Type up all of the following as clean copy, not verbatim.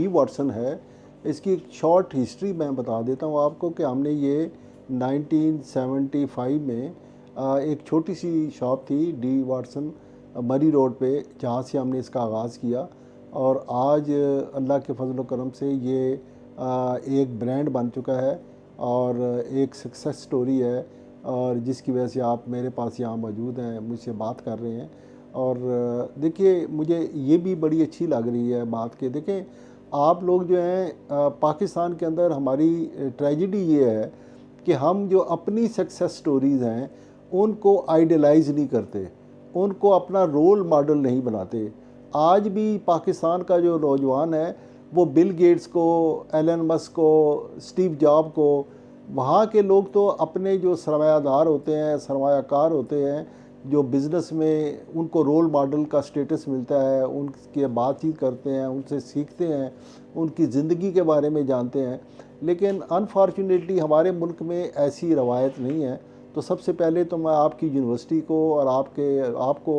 D Watson है, इसकी एक शॉर्ट हिस्ट्री मैं बता देता हूँ आपको कि हमने ये 1975 में एक छोटी सी शॉप थी डी वाटसन मरी रोड पे, जहाँ से हमने इसका आगाज़ किया और आज अल्लाह के फजल करम से ये एक ब्रांड बन चुका है और एक सक्सेस स्टोरी है, और जिसकी वजह से आप मेरे पास यहाँ मौजूद हैं, मुझसे बात कर रहे हैं। और देखिए, मुझे ये भी बड़ी अच्छी लग रही है बात कि देखें आप लोग जो हैं पाकिस्तान के अंदर हमारी ट्रेजेडी ये है कि हम जो अपनी सक्सेस स्टोरीज़ हैं उनको आइडलाइज नहीं करते, उनको अपना रोल मॉडल नहीं बनाते। आज भी पाकिस्तान का जो नौजवान है वो बिल गेट्स को, एलन मस्क को, स्टीव जॉब को, वहाँ के लोग तो अपने जो सरमायादार होते हैं, सरमायाकार होते हैं, जो बिज़नेस में उनको रोल मॉडल का स्टेटस मिलता है, उनके बातचीत करते हैं, उनसे सीखते हैं, उनकी ज़िंदगी के बारे में जानते हैं। लेकिन अनफॉर्चुनेटली हमारे मुल्क में ऐसी रवायत नहीं है। तो सबसे पहले तो मैं आपकी यूनिवर्सिटी को और आपको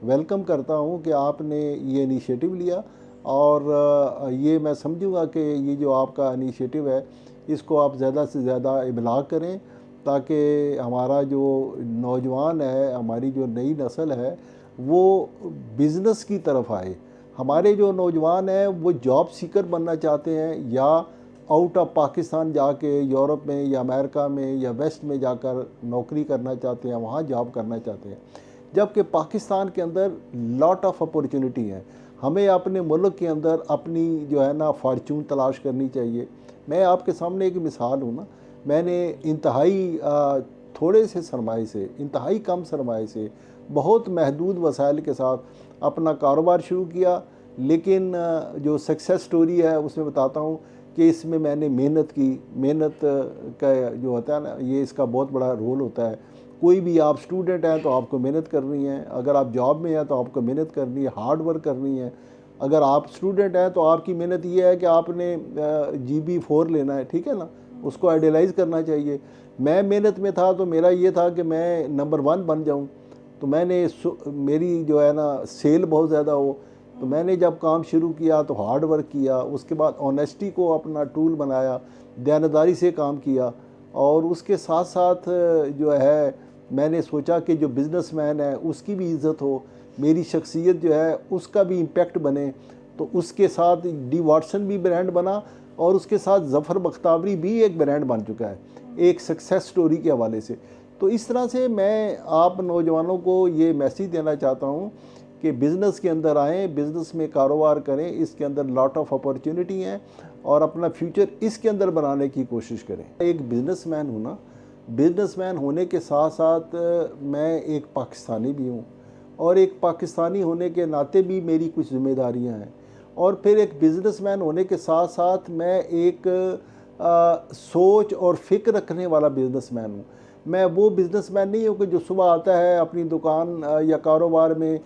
वेलकम करता हूँ कि आपने ये इनिशिएटिव लिया, और ये मैं समझूंगा कि ये जो आपका इनिशिएटिव है इसको आप ज़्यादा से ज़्यादा इबलाग करें, ताकि हमारा जो नौजवान है, हमारी जो नई नस्ल है, वो बिज़नेस की तरफ आए। हमारे जो नौजवान हैं वो जॉब सीकर बनना चाहते हैं, या आउट ऑफ पाकिस्तान जाके यूरोप में या अमेरिका में या वेस्ट में जाकर नौकरी करना चाहते हैं, वहाँ जॉब करना चाहते हैं। जबकि पाकिस्तान के अंदर लॉट ऑफ अपॉर्चुनिटी है। हमें अपने मुल्क के अंदर अपनी जो है ना फॉर्चून तलाश करनी चाहिए। मैं आपके सामने एक मिसाल हूँ ना, मैंने इंतहाई थोड़े से सरमाए से, इंतहाई कम सरमाए से, बहुत महदूद वसाइल के साथ अपना कारोबार शुरू किया। लेकिन जो सक्सेस स्टोरी है उसमें बताता हूँ कि इसमें मैंने मेहनत की। मेहनत का जो होता है ना, ये इसका बहुत बड़ा रोल होता है। कोई भी आप स्टूडेंट हैं तो आपको मेहनत करनी है, अगर आप जॉब में हैं तो आपको मेहनत करनी है, हार्ड वर्क करनी है। अगर आप स्टूडेंट हैं तो आपकी मेहनत ये है कि आपने GB4 लेना है, ठीक है ना, उसको आइडियलाइज़ करना चाहिए। मैं मेहनत में था तो मेरा ये था कि मैं नंबर 1 बन जाऊँ। तो मैंने मेरी जो है ना सेल बहुत ज़्यादा हो, तो मैंने जब काम शुरू किया तो हार्ड वर्क किया, उसके बाद ऑनेस्टी को अपना टूल बनाया, दयानतदारी से काम किया, और उसके साथ साथ जो है मैंने सोचा कि जो बिज़नेसमैन है उसकी भी इज़्ज़त हो, मेरी शख्सियत जो है उसका भी इम्पेक्ट बने। तो उसके साथ डी वाटसन भी ब्रांड बना, और उसके साथ ज़फ़र बख्तावरी भी एक ब्रांड बन चुका है, एक सक्सेस स्टोरी के हवाले से। तो इस तरह से मैं आप नौजवानों को ये मैसेज देना चाहता हूँ कि बिज़नेस के अंदर आएँ, बिज़नेस में कारोबार करें, इसके अंदर लॉट ऑफ अपॉर्चुनिटी हैं, और अपना फ्यूचर इसके अंदर बनाने की कोशिश करें। एक बिज़नेसमैन हूँ ना, बिज़नेसमैन होने के साथ साथ मैं एक पाकिस्तानी भी हूँ, और एक पाकिस्तानी होने के नाते भी मेरी कुछ ज़िम्मेदारियाँ हैं। और फिर एक बिज़नेसमैन होने के साथ साथ मैं एक सोच और फ़िक्र रखने वाला बिज़नेसमैन हूँ। मैं वो बिज़नेसमैन नहीं हूँ कि जो सुबह आता है अपनी दुकान या कारोबार में,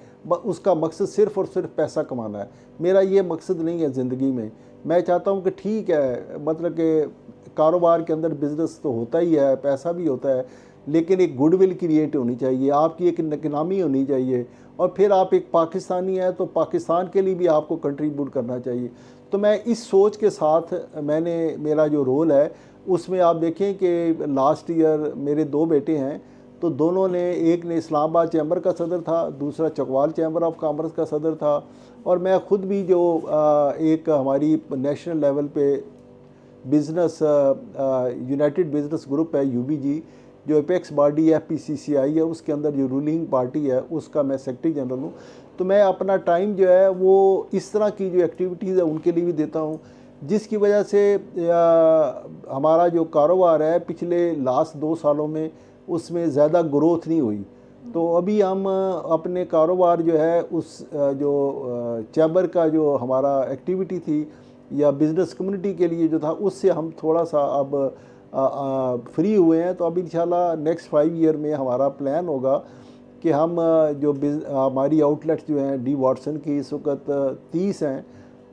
उसका मकसद सिर्फ़ और सिर्फ पैसा कमाना है। मेरा ये मकसद नहीं है ज़िंदगी में। मैं चाहता हूँ कि ठीक है, मतलब कि कारोबार के अंदर बिज़नेस तो होता ही है, पैसा भी होता है, लेकिन एक गुडविल क्रिएट होनी चाहिए, आपकी एक नामी होनी चाहिए, और फिर आप एक पाकिस्तानी हैं तो पाकिस्तान के लिए भी आपको कंट्रीब्यूट करना चाहिए। तो मैं इस सोच के साथ मेरा जो रोल है उसमें आप देखें कि लास्ट ईयर मेरे 2 बेटे हैं, तो दोनों ने, एक ने इस्लामाबाद चैम्बर का सदर था, दूसरा चकवाल चैम्बर ऑफ कॉमर्स का सदर था, और मैं ख़ुद भी जो एक हमारी नेशनल लेवल पे बिज़नेस यूनाइटेड बिज़नेस ग्रुप है UBG, जो एपेक्स बॉडी है FPCCI है, उसके अंदर जो रूलिंग पार्टी है उसका मैं सेक्रेटरी जनरल हूँ। तो मैं अपना टाइम जो है वो इस तरह की जो एक्टिविटीज़ है उनके लिए भी देता हूँ, जिसकी वजह से हमारा जो कारोबार है पिछले लास्ट 2 सालों में उसमें ज़्यादा ग्रोथ नहीं हुई। तो अभी हम अपने कारोबार जो है उस जो चैम्बर का जो हमारा एक्टिविटी थी या बिज़नेस कम्युनिटी के लिए जो था, उससे हम थोड़ा सा अब फ्री हुए हैं। तो अब इंशाल्लाह नेक्स्ट 5 ईयर में हमारा प्लान होगा कि हम जो हमारी आउटलेट्स जो हैं डी वाटसन की इस वक्त 30 हैं,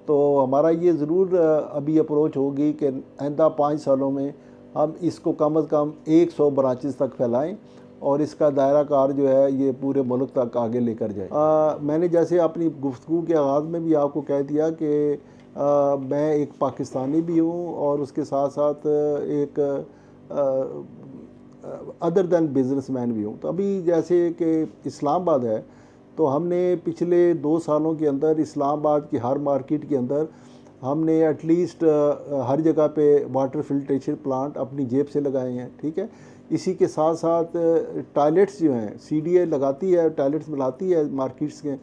तो हमारा ये ज़रूर अभी अप्रोच होगी कि आइंदा 5 सालों में हम इसको कम अज़ कम 100 ब्रांचेस तक फैलाएं, और इसका दायरा कार जो है ये पूरे मुल्क तक आगे लेकर जाए। मैंने जैसे अपनी गुफ्तगू के आगाज़ में भी आपको कह दिया कि मैं एक पाकिस्तानी भी हूँ और उसके साथ साथ एक अदर दैन बिजनेसमैन भी हूँ। तो अभी जैसे कि इस्लामाबाद है, तो हमने पिछले 2 सालों के अंदर इस्लामाबाद की हर मार्केट के अंदर हमने एटलीस्ट हर जगह पे वाटर फिल्ट्रेशन प्लांट अपनी जेब से लगाए हैं, ठीक है। इसी के साथ साथ टॉयलेट्स जो हैं, सीडीए लगाती है, टॉयलेट्स मिलाती है मार्केट्स के,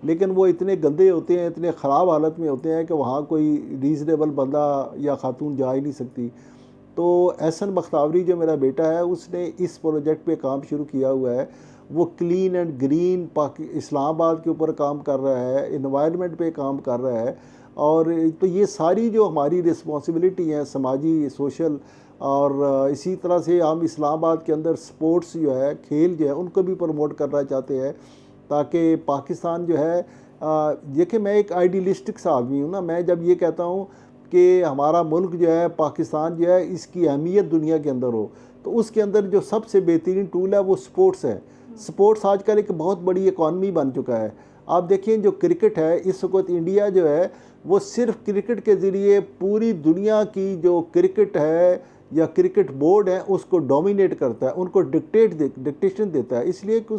लेकिन वो इतने गंदे होते हैं, इतने ख़राब हालत में होते हैं कि वहाँ कोई रीज़नेबल बंदा या खातून जा ही नहीं सकती। तो एहसन बख्तावरी जो मेरा बेटा है, उसने इस प्रोजेक्ट पे काम शुरू किया हुआ है। वो क्लीन एंड ग्रीन इस्लामाबाद के ऊपर काम कर रहा है, इन्वायरमेंट पे काम कर रहा है। और तो ये सारी जो हमारी रिस्पॉन्सिबिलिटी हैं समाजी, सोशल, और इसी तरह से हम इस्लामाबाद के अंदर स्पोर्ट्स जो है, खेल जो है, उनको भी प्रमोट करना चाहते हैं, ताकि पाकिस्तान जो है, देखिए मैं एक आइडियलिस्टिक सा आदमी हूँ ना। मैं जब ये कहता हूँ कि हमारा मुल्क जो है, पाकिस्तान जो है, इसकी अहमियत दुनिया के अंदर हो, तो उसके अंदर जो सबसे बेहतरीन टूल है वो स्पोर्ट्स है। स्पोर्ट्स आजकल एक बहुत बड़ी इकॉनमी बन चुका है। आप देखिए जो क्रिकेट है, इस वक्त इंडिया जो है वो सिर्फ क्रिकेट के ज़रिए पूरी दुनिया की जो क्रिकेट है या क्रिकेट बोर्ड है उसको डोमिनेट करता है, उनको डिक्टेशन देता है, इसलिए कि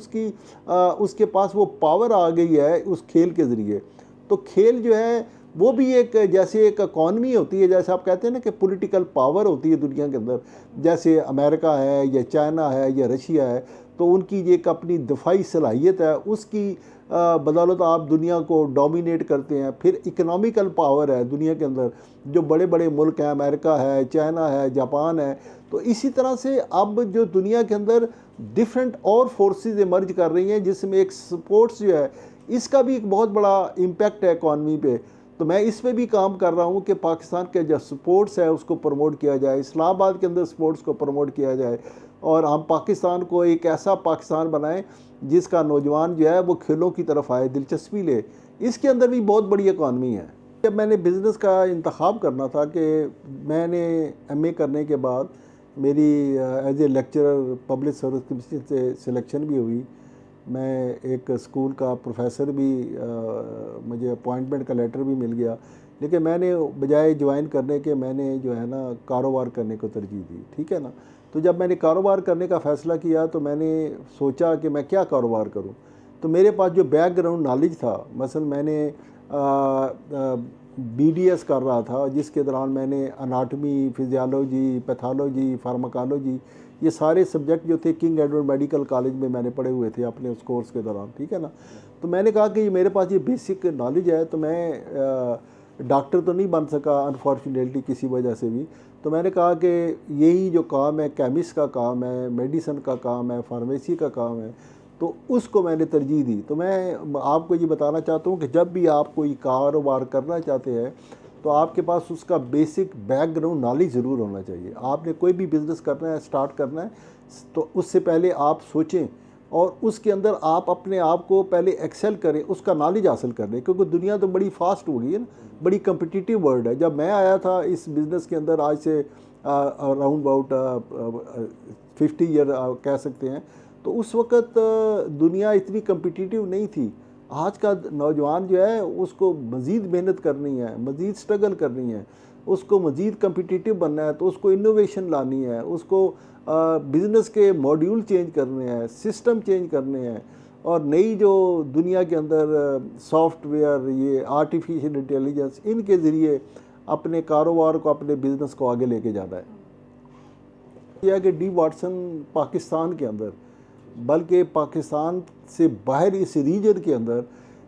उसके पास वो पावर आ गई है उस खेल के ज़रिए। तो खेल जो है वो भी एक, जैसे एक इकॉनमी होती है, जैसे आप कहते हैं ना कि पॉलिटिकल पावर होती है दुनिया के अंदर, जैसे अमेरिका है या चाइना है या रशिया है, तो उनकी एक अपनी दफाई सलाहियत है, उसकी बदौलत आप दुनिया को डोमिनेट करते हैं। फिर इकोनॉमिकल पावर है दुनिया के अंदर, जो बड़े बड़े मुल्क हैं, अमेरिका है, चाइना है, जापान है। तो इसी तरह से अब जो दुनिया के अंदर डिफरेंट और फोर्सेस इमर्ज कर रही हैं, जिसमें एक स्पोर्ट्स जो है, इसका भी एक बहुत बड़ा इम्पैक्ट है इकॉनमी पे। तो मैं इस पे भी काम कर रहा हूँ कि पाकिस्तान के जो स्पोर्ट्स है उसको प्रमोट किया जाए, इस्लामाबाद के अंदर स्पोर्ट्स को प्रमोट किया जाए, और हम पाकिस्तान को एक ऐसा पाकिस्तान बनाएं जिसका नौजवान जो है वो खेलों की तरफ आए, दिलचस्पी ले। इसके अंदर भी बहुत बड़ी इकॉनमी है। जब मैंने बिज़नेस का इंतखाब करना था, कि मैंने एमए करने के बाद मेरी as a lecturer public service commission से सिलेक्शन भी हुई। मैं एक स्कूल का प्रोफेसर भी, मुझे अपॉइंटमेंट का लेटर भी मिल गया, लेकिन मैंने बजाय ज्वाइन करने के मैंने जो है ना कारोबार करने को तरजीह दी, ठीक है ना। तो जब मैंने कारोबार करने का फ़ैसला किया तो मैंने सोचा कि मैं क्या कारोबार करूं। तो मेरे पास जो बैकग्राउंड नॉलेज था, मसलन मैंने बीडीएस कर रहा था, जिसके दौरान मैंने अनाटमी, फिजियोलॉजी, पैथोलॉजी, फार्माकोलॉजी, ये सारे सब्जेक्ट जो थे किंग एडवर्ड मेडिकल कॉलेज में मैंने पढ़े हुए थे अपने उस कोर्स के दौरान, ठीक है ना। तो मैंने कहा कि मेरे पास ये बेसिक नॉलेज है, तो मैं डॉक्टर तो नहीं बन सका अनफॉर्चुनेटली किसी वजह से भी। तो मैंने कहा कि यही जो काम है, केमिस्ट का काम है, मेडिसन का काम है, फार्मेसी का काम है, तो उसको मैंने तरजीह दी। तो मैं आपको ये बताना चाहता हूँ कि जब भी आप कोई कारोबार करना चाहते हैं तो आपके पास उसका बेसिक बैकग्राउंड नॉलेज ज़रूर होना चाहिए। आपने कोई भी बिज़नेस करना है, स्टार्ट करना है, तो उससे पहले आप सोचें और उसके अंदर आप अपने आप को पहले एक्सेल करें, उसका नॉलेज हासिल कर लें, क्योंकि दुनिया तो बड़ी फास्ट हो गई है ना, बड़ी कम्पिटिटिव वर्ल्ड है। जब मैं आया था इस बिज़नेस के अंदर, आज से अराउंड अबाउट 50 ईयर कह सकते हैं, तो उस वक़्त दुनिया इतनी कम्पिटिटिव नहीं थी। आज का नौजवान जो है उसको मज़ीद मेहनत करनी है, मज़ीद स्ट्रगल करनी है, उसको मज़ीद कम्पिटिटिव बनना है, तो उसको इनोवेशन लानी है, उसको बिज़नेस के मॉड्यूल चेंज करने हैं, सिस्टम चेंज करने हैं, और नई जो दुनिया के अंदर सॉफ्टवेयर, ये आर्टिफिशियल इंटेलिजेंस, इनके ज़रिए अपने कारोबार को, अपने बिज़नेस को आगे लेके जाना है। यह कि डी वाटसन पाकिस्तान के अंदर, बल्कि पाकिस्तान से बाहर इस रीजन के अंदर,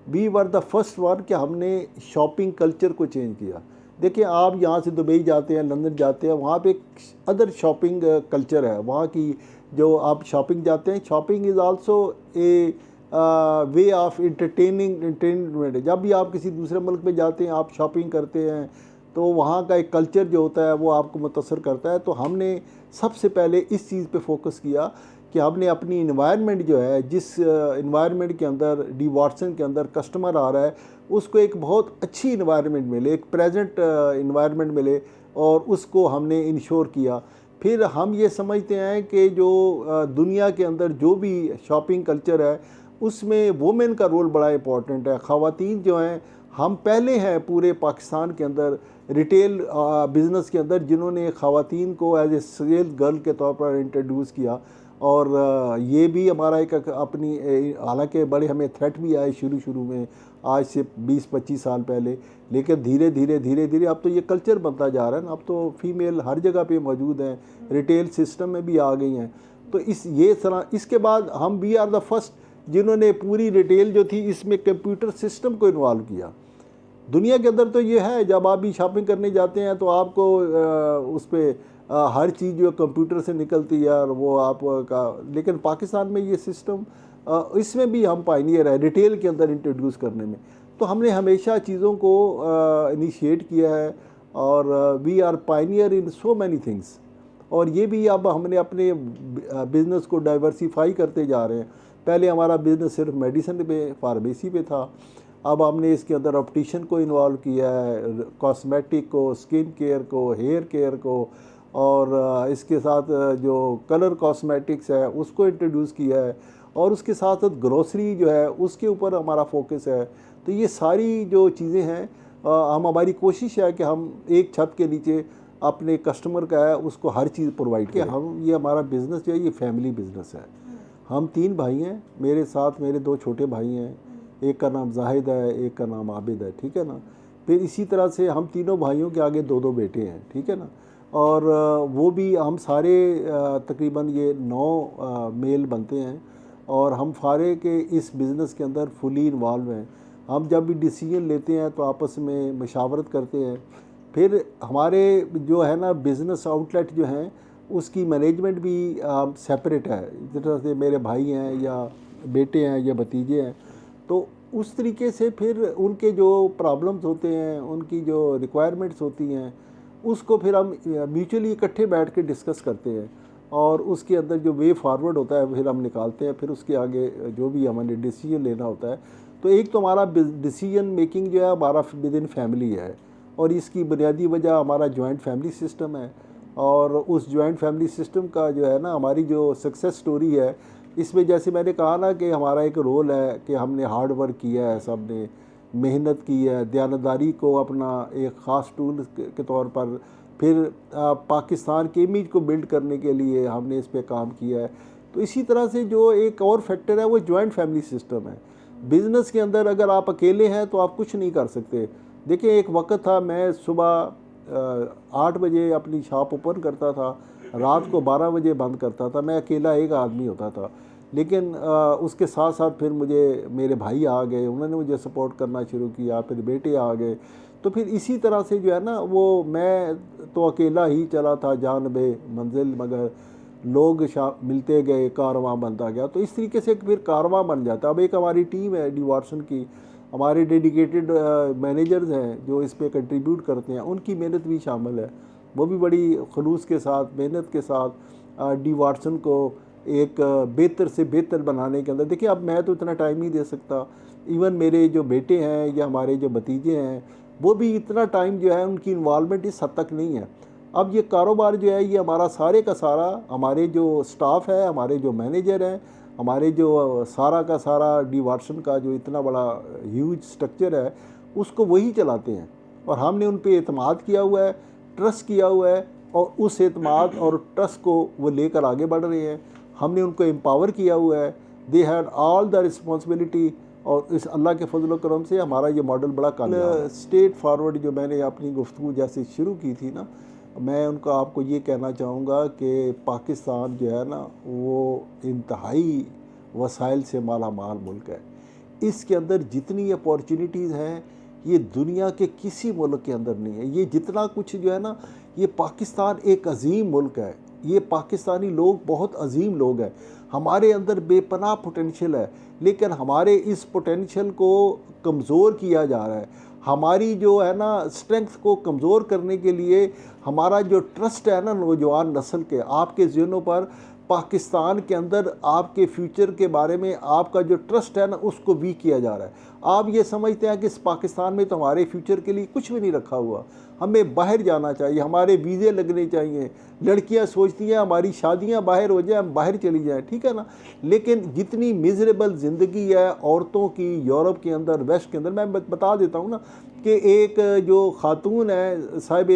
we were the first one कि हमने शॉपिंग कल्चर को चेंज किया। देखिए आप यहाँ से दुबई जाते हैं, लंदन जाते हैं, वहाँ पे एक अदर शॉपिंग कल्चर है। वहाँ की जो आप शॉपिंग जाते हैं, shopping is also a way of entertainment. जब भी आप किसी दूसरे मुल्क में जाते हैं, आप शॉपिंग करते हैं, तो वहाँ का एक कल्चर जो होता है वो आपको मुतासर करता है। तो हमने सबसे पहले इस चीज़ पे फोकस किया कि हमने अपनी इन्वायरमेंट जो है, जिस इन्वायरमेंट के अंदर डी वाटसन के अंदर कस्टमर आ रहा है, उसको एक बहुत अच्छी इन्वायरमेंट मिले, एक प्रेजेंट इन्वायरमेंट मिले, और उसको हमने इंश्योर किया। फिर हम ये समझते हैं कि जो दुनिया के अंदर जो भी शॉपिंग कल्चर है, उसमें वुमेन का रोल बड़ा इंपॉर्टेंट है। ख़वातीन जो हैं हम पहले हैं पूरे पाकिस्तान के अंदर रिटेल बिज़नेस के अंदर जिन्होंने ख़वातीन को एज ए सेल गर्ल के तौर पर इंट्रोड्यूस किया। और ये भी हमारा एक अपनी हालांकि बड़े हमें थ्रेट भी आए शुरू शुरू में, आज से 20-25 साल पहले, लेकिन धीरे धीरे धीरे धीरे अब तो ये कल्चर बनता जा रहा है ना। अब तो फीमेल हर जगह पे मौजूद हैं, रिटेल सिस्टम में भी आ गई हैं। तो ये तरह इसके बाद हम वी आर द फर्स्ट जिन्होंने पूरी रिटेल जो थी इसमें कंप्यूटर सिस्टम को इन्वॉल्व किया। दुनिया के अंदर तो ये है, जब आप भी शॉपिंग करने जाते हैं तो आपको उस पर हर चीज़ जो कंप्यूटर से निकलती है और वो आपका, लेकिन पाकिस्तान में ये सिस्टम इसमें भी हम पायनियर है रिटेल के अंदर इंट्रोड्यूस करने में। तो हमने हमेशा चीज़ों को इनिशिएट किया है और we are pioneer in so many things. और ये भी अब हमने अपने बिज़नेस को डाइवर्सिफाई करते जा रहे हैं। पहले हमारा बिज़नेस सिर्फ मेडिसिन पे, फार्मेसी पे था, अब हमने इसके अंदर ऑप्टिशियन को इन्वॉल्व किया है, कॉस्मेटिक को, स्किन केयर को, हेयर केयर को, और इसके साथ जो कलर कॉस्मेटिक्स है उसको इंट्रोड्यूस किया है, और उसके साथ साथ ग्रोसरी जो है उसके ऊपर हमारा फोकस है। तो ये सारी जो चीज़ें हैं हम हमारी कोशिश है कि हम एक छत के नीचे अपने कस्टमर का है उसको हर चीज़ प्रोवाइड करें। हम ये हमारा बिज़नेस जो है ये फैमिली बिज़नेस है। हम 3 भाई हैं, मेरे साथ मेरे 2 छोटे भाई हैं, एक का नाम जाहिद है, एक का नाम आबिद है, ठीक है ना। फिर इसी तरह से हम तीनों भाइयों के आगे 2-2 बेटे हैं, ठीक है ना। और वो भी हम सारे तकरीबन ये 9 मेल बनते हैं और हम सारे के इस बिज़नेस के अंदर फुली इन्वॉल्व हैं। हम जब भी डिसीजन लेते हैं तो आपस में मशावरत करते हैं। फिर हमारे जो है ना बिज़नेस आउटलेट जो हैं उसकी मैनेजमेंट भी सेपरेट है। जिस तरह से मेरे भाई हैं या बेटे हैं या भतीजे हैं, तो उस तरीके से फिर उनके जो प्रॉब्लम्स होते हैं, उनकी जो रिक्वायरमेंट्स होती हैं, उसको फिर हम म्यूचुअली इकट्ठे बैठ के डिस्कस करते हैं और उसके अंदर जो वे फॉरवर्ड होता है फिर हम निकालते हैं। फिर उसके आगे जो भी हमें डिसीजन लेना होता है, तो एक तो हमारा डिसीजन मेकिंग जो है हमारा विद इन फैमिली है, और इसकी बुनियादी वजह हमारा जॉइंट फैमिली सिस्टम है। और उस जॉइंट फैमिली सिस्टम का जो है ना हमारी जो सक्सेस स्टोरी है, इसमें जैसे मैंने कहा ना कि हमारा एक रोल है कि हमने हार्ड वर्क किया है, सब ने मेहनत की है, दयानतदारी को अपना एक ख़ास टूल के तौर पर, फिर पाकिस्तान के इमेज को बिल्ड करने के लिए हमने इस पर काम किया है। तो इसी तरह से जो एक और फैक्टर है वो जॉइंट फैमिली सिस्टम है। बिज़नेस के अंदर अगर आप अकेले हैं तो आप कुछ नहीं कर सकते। देखिए एक वक्त था, मैं सुबह 8 बजे अपनी शॉप ओपन करता था, रात को 12 बजे बंद करता था, मैं अकेला एक आदमी होता था। लेकिन उसके साथ साथ फिर मुझे मेरे भाई आ गए, उन्होंने मुझे सपोर्ट करना शुरू किया, फिर बेटे आ गए। तो फिर इसी तरह से जो है ना वो मैं तो अकेला ही चला था जानबे मंजिल, मगर लोग मिलते गए, कारवां बनता गया। तो इस तरीके से फिर कारवां बन जाता। अब एक हमारी टीम है डी वाटसन की, हमारे डेडिकेटेड मैनेजर्स हैं जो इस पे कंट्रीब्यूट करते हैं, उनकी मेहनत भी शामिल है। वो भी बड़ी खलूस के साथ, मेहनत के साथ डी वाटसन को एक बेहतर से बेहतर बनाने के अंदर। देखिए अब मैं तो इतना टाइम नहीं दे सकता, इवन मेरे जो बेटे हैं या हमारे जो भतीजे हैं वो भी इतना टाइम जो है उनकी इन्वॉल्वमेंट इस हद तक नहीं है। अब ये कारोबार जो है ये हमारा सारे का सारा, हमारे जो स्टाफ है, हमारे जो मैनेजर हैं, हमारे जो सारा का सारा डी वाटसन का जो इतना बड़ा ह्यूज स्ट्रक्चर है उसको वही चलाते हैं। और हमने उन पर एतमाद किया हुआ है, ट्रस्ट किया हुआ है, और उस एतमाद और ट्रस्ट को वो लेकर आगे बढ़ रहे हैं। हमने उनको एम्पावर किया हुआ है, they had all the responsibility. और इस अल्लाह के फजल करम से हमारा ये मॉडल बड़ा कामयाब है। स्टेट फॉरवर्ड जो मैंने अपनी गुफ्तगू जैसे शुरू की थी ना, मैं उनको आपको ये कहना चाहूँगा कि पाकिस्तान जो है ना वो इंतहाई वसाइल से माला माल मुल्क है। इसके अंदर जितनी अपॉर्चुनिटीज़ हैं ये दुनिया के किसी मुल्क के अंदर नहीं है। ये जितना कुछ जो है ना, ये पाकिस्तान एक अजीम मुल्क है। ये पाकिस्तानी लोग बहुत अजीम लोग हैं। हमारे अंदर बेपनाह पोटेंशियल है, लेकिन हमारे इस पोटेंशियल को कमज़ोर किया जा रहा है। हमारी जो है ना स्ट्रेंथ को कमज़ोर करने के लिए हमारा जो ट्रस्ट है ना नौजवान नस्ल के, आपके ज़हनों पर पाकिस्तान के अंदर आपके फ्यूचर के बारे में आपका जो ट्रस्ट है ना उसको वीक किया जा रहा है। आप ये समझते हैं कि इस पाकिस्तान में तो हमारे फ्यूचर के लिए कुछ भी नहीं रखा हुआ, हमें बाहर जाना चाहिए, हमारे वीज़े लगने चाहिए। लड़कियां सोचती हैं हमारी शादियां बाहर हो जाए, हम बाहर चली जाएं, ठीक है ना। लेकिन जितनी मिजरेबल ज़िंदगी है औरतों की यूरोप के अंदर, वेस्ट के अंदर, मैं बता देता हूँ ना कि एक जो खातून है साहिब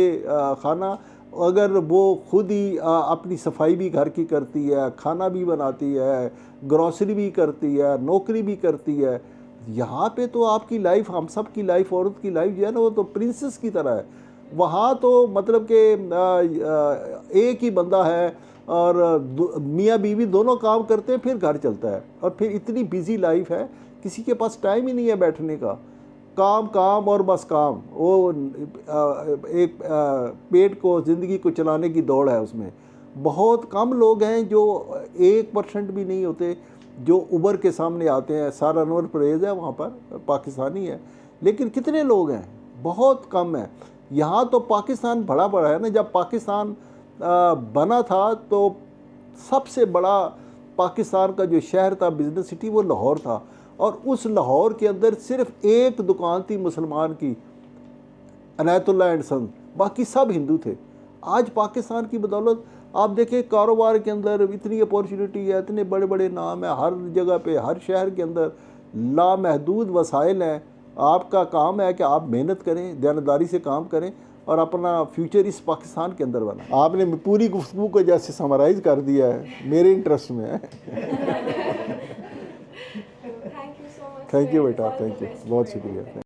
खाना, अगर वो खुद ही अपनी सफाई भी घर की करती है, खाना भी बनाती है, ग्रॉसरी भी करती है, नौकरी भी करती है, यहाँ पे तो आपकी लाइफ, हम सब की लाइफ, औरत की लाइफ जो है ना वो तो प्रिंसेस की तरह है। वहाँ तो मतलब कि एक ही बंदा है और मियाँ बीवी दोनों काम करते हैं, फिर घर चलता है। और फिर इतनी बिजी लाइफ है, किसी के पास टाइम ही नहीं है बैठने का, काम काम और बस काम। वो एक पेट को, ज़िंदगी को चलाने की दौड़ है उसमें। बहुत कम लोग हैं जो 1% भी नहीं होते जो उबर के सामने आते हैं। सारा अनवर परेज है वहाँ पर, पाकिस्तानी है, लेकिन कितने लोग हैं? बहुत कम है। यहाँ तो पाकिस्तान बड़ा बड़ा है ना। जब पाकिस्तान बना था तो सबसे बड़ा पाकिस्तान का जो शहर था, बिजनेस सिटी, वो लाहौर था। और उस लाहौर के अंदर सिर्फ एक दुकान थी मुसलमान की, अनायतुल्लाह एंड सन, बाकी सब हिंदू थे। आज पाकिस्तान की बदौलत आप देखें कारोबार के अंदर इतनी अपॉर्चुनिटी है, इतने बड़े बड़े नाम है हर जगह पे, हर शहर के अंदर लामहदूद वसाइल हैं। आपका काम है कि आप मेहनत करें, दयानतदारी से काम करें और अपना फ्यूचर इस पाकिस्तान के अंदर बना। आपने पूरी गुफ्तगू को जैसे समराइज़ कर दिया है, मेरे इंटरेस्ट में है। थैंक यू बेटा, थैंक यू, बहुत शुक्रिया।